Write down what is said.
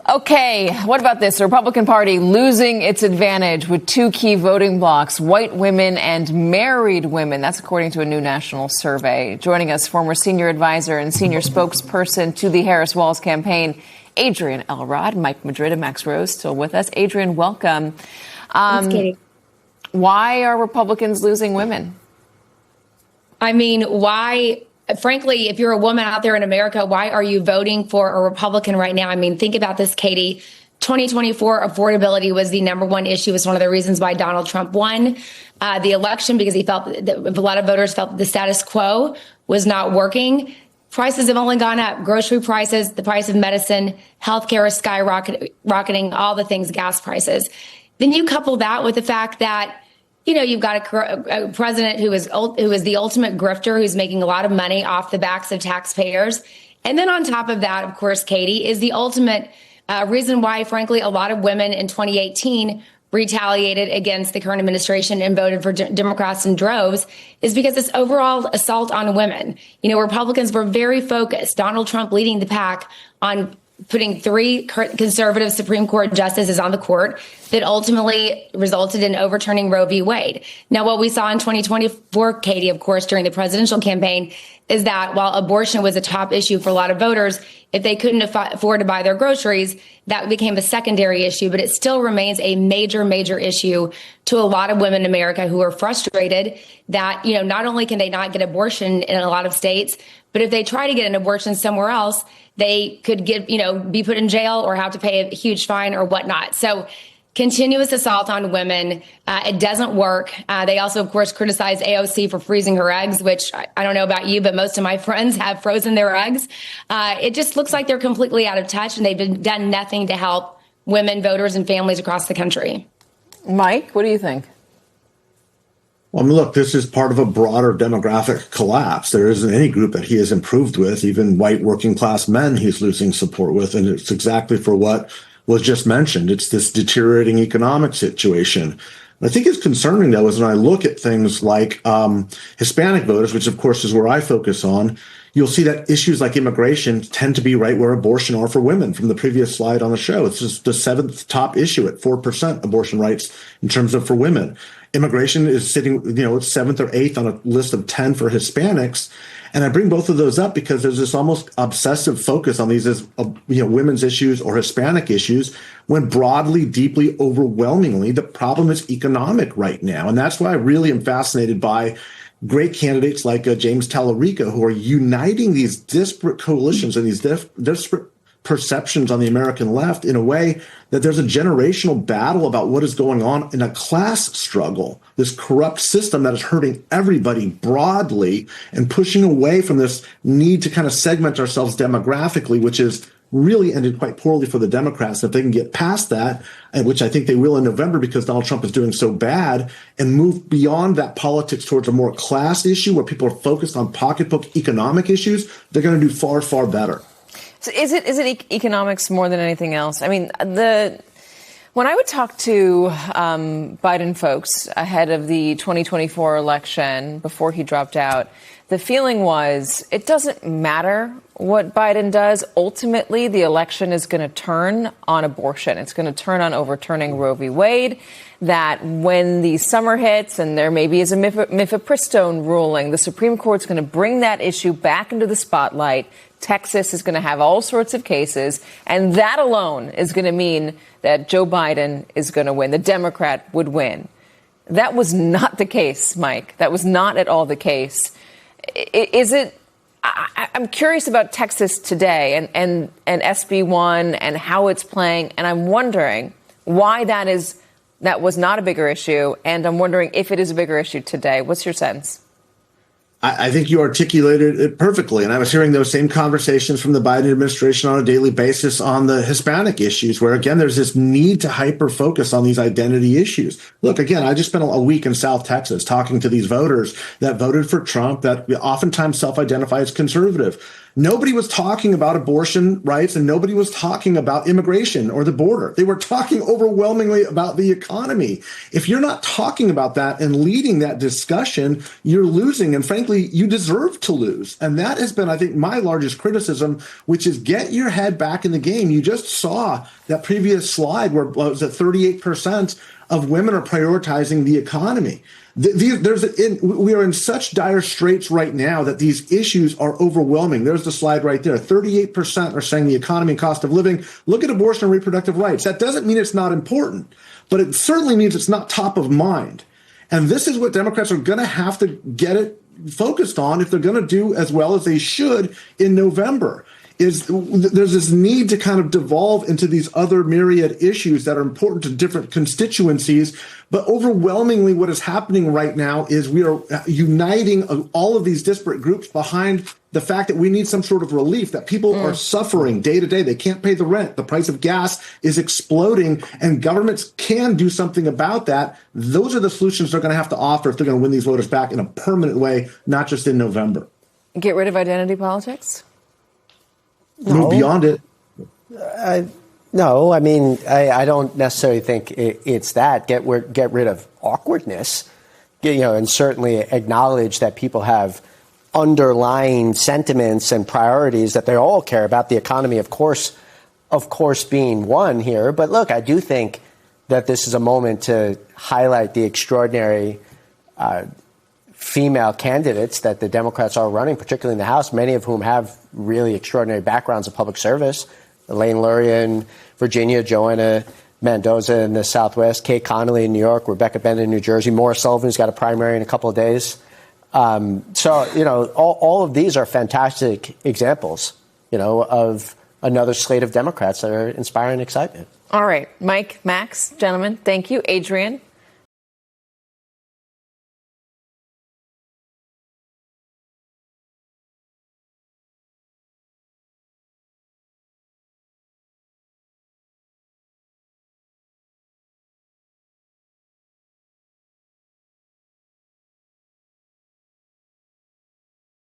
Okay, what about this? The Republican Party losing its advantage with two key voting blocs, white women and married women. That's according to a new national survey. Joining us, former senior advisor and senior spokesperson to the Harris-Walz campaign, Adrienne Elrod. Mike Madrid and Max Rose still with us. Adrienne, welcome. Thanks, Katie. Why are Republicans losing women? I mean, why? Frankly, if you're a woman out there in America, why are you voting for a Republican right now? I mean, think about this, Katie. 2024 affordability was the number one issue. It's one of the reasons why Donald Trump won the election, because he felt that a lot of voters felt the status quo was not working. Prices have only gone up. Grocery prices, the price of medicine, healthcare is skyrocketing, all the things, gas prices. Then you couple that with the fact that you've got a president who is the ultimate grifter, who's making a lot of money off the backs of taxpayers. And then on top of that, of course, Katie, is the ultimate reason why, frankly, a lot of women in 2018 retaliated against the current administration and voted for Democrats in droves, is because this overall assault on women. Republicans were very focused, Donald Trump leading the pack, on putting three conservative Supreme Court justices on the court that ultimately resulted in overturning Roe v. Wade. Now, what we saw in 2024, Katie, of course, during the presidential campaign, is that while abortion was a top issue for a lot of voters, if they couldn't afford to buy their groceries, that became a secondary issue. But it still remains a major, major issue to a lot of women in America who are frustrated that, not only can they not get abortion in a lot of states, but if they try to get an abortion somewhere else, they could be put in jail or have to pay a huge fine or whatnot. So continuous assault on women, it doesn't work. They also, of course, criticize AOC for freezing her eggs, which I don't know about you, but most of my friends have frozen their eggs. It just looks like they're completely out of touch, and they've done nothing to help women, voters, and families across the country. Mike, what do you think? Well, look, this is part of a broader demographic collapse. There isn't any group that he has improved with, even white working class men he's losing support with. And it's exactly for what was just mentioned. It's this deteriorating economic situation. And I think it's concerning, though, is when I look at things like Hispanic voters, which, of course, is where I focus on, you'll see that issues like immigration tend to be right where abortion are for women from the previous slide on the show. It's just the seventh top issue at 4% abortion rights in terms of for women. Immigration is sitting, it's seventh or eighth on a list of 10 for Hispanics. And I bring both of those up because there's this almost obsessive focus on these as, women's issues or Hispanic issues, when broadly, deeply, overwhelmingly, the problem is economic right now. And that's why I really am fascinated by great candidates like James Tallarico, who are uniting these disparate coalitions and these disparate perceptions on the American left in a way that there's a generational battle about what is going on in a class struggle, this corrupt system that is hurting everybody broadly and pushing away from this need to kind of segment ourselves demographically, which is really ended quite poorly for the Democrats. If they can get past that, which I think they will in November because Donald Trump is doing so bad, and move beyond that politics towards a more class issue where people are focused on pocketbook economic issues, they're going to do far, far better. So is it economics more than anything else? I mean, when I would talk to Biden folks ahead of the 2024 election, before he dropped out, the feeling was it doesn't matter what Biden does. Ultimately, the election is going to turn on abortion. It's going to turn on overturning Roe v. Wade. That when the summer hits and there maybe is a mifepristone ruling, the Supreme Court's going to bring that issue back into the spotlight. Texas is going to have all sorts of cases, and that alone is going to mean that Joe Biden is going to win. The Democrat would win. That was not the case, Mike. That was not at all the case. Is it? I'm curious about Texas today and SB 1 and how it's playing, and I'm wondering why that was not a bigger issue, and I'm wondering if it is a bigger issue today. What's your sense? I think you articulated it perfectly. And I was hearing those same conversations from the Biden administration on a daily basis on the Hispanic issues, where, again, there's this need to hyper focus on these identity issues. Look, again, I just spent a week in South Texas talking to these voters that voted for Trump, that oftentimes self-identify as conservative. Nobody was talking about abortion rights, and nobody was talking about immigration or the border. They were talking overwhelmingly about the economy. If you're not talking about that and leading that discussion, you're losing. And frankly, you deserve to lose. And that has been, I think, my largest criticism, which is get your head back in the game. You just saw that previous slide where was it 38% of women are prioritizing the economy. We are in such dire straits right now that these issues are overwhelming. There's the slide right there. 38% are saying the economy and cost of living. Look at abortion and reproductive rights. That doesn't mean it's not important, but it certainly means it's not top of mind. And this is what Democrats are going to have to get it focused on if they're going to do as well as they should in November. There's this need to kind of devolve into these other myriad issues that are important to different constituencies. But overwhelmingly, what is happening right now is we are uniting all of these disparate groups behind the fact that we need some sort of relief, that people are suffering day to day. They can't pay the rent. The price of gas is exploding, and governments can do something about that. Those are the solutions they're going to have to offer if they're going to win these voters back in a permanent way, not just in November. Get rid of identity politics? Move beyond it. No, I mean, I don't necessarily think it's that. Get rid of awkwardness, and certainly acknowledge that people have underlying sentiments and priorities that they all care about. The economy, of course, being one here. But look, I do think that this is a moment to highlight the extraordinary female candidates that the Democrats are running, particularly in the House, many of whom have really extraordinary backgrounds of public service. Elaine Luria in Virginia, Joanna Mendoza in the Southwest, Kay Connolly in New York, Rebecca Bennett in New Jersey, Maura Sullivan, who's got a primary in a couple of days. All of these are fantastic examples, of another slate of Democrats that are inspiring excitement. All right. Mike, Max, gentlemen, thank you. Adrian,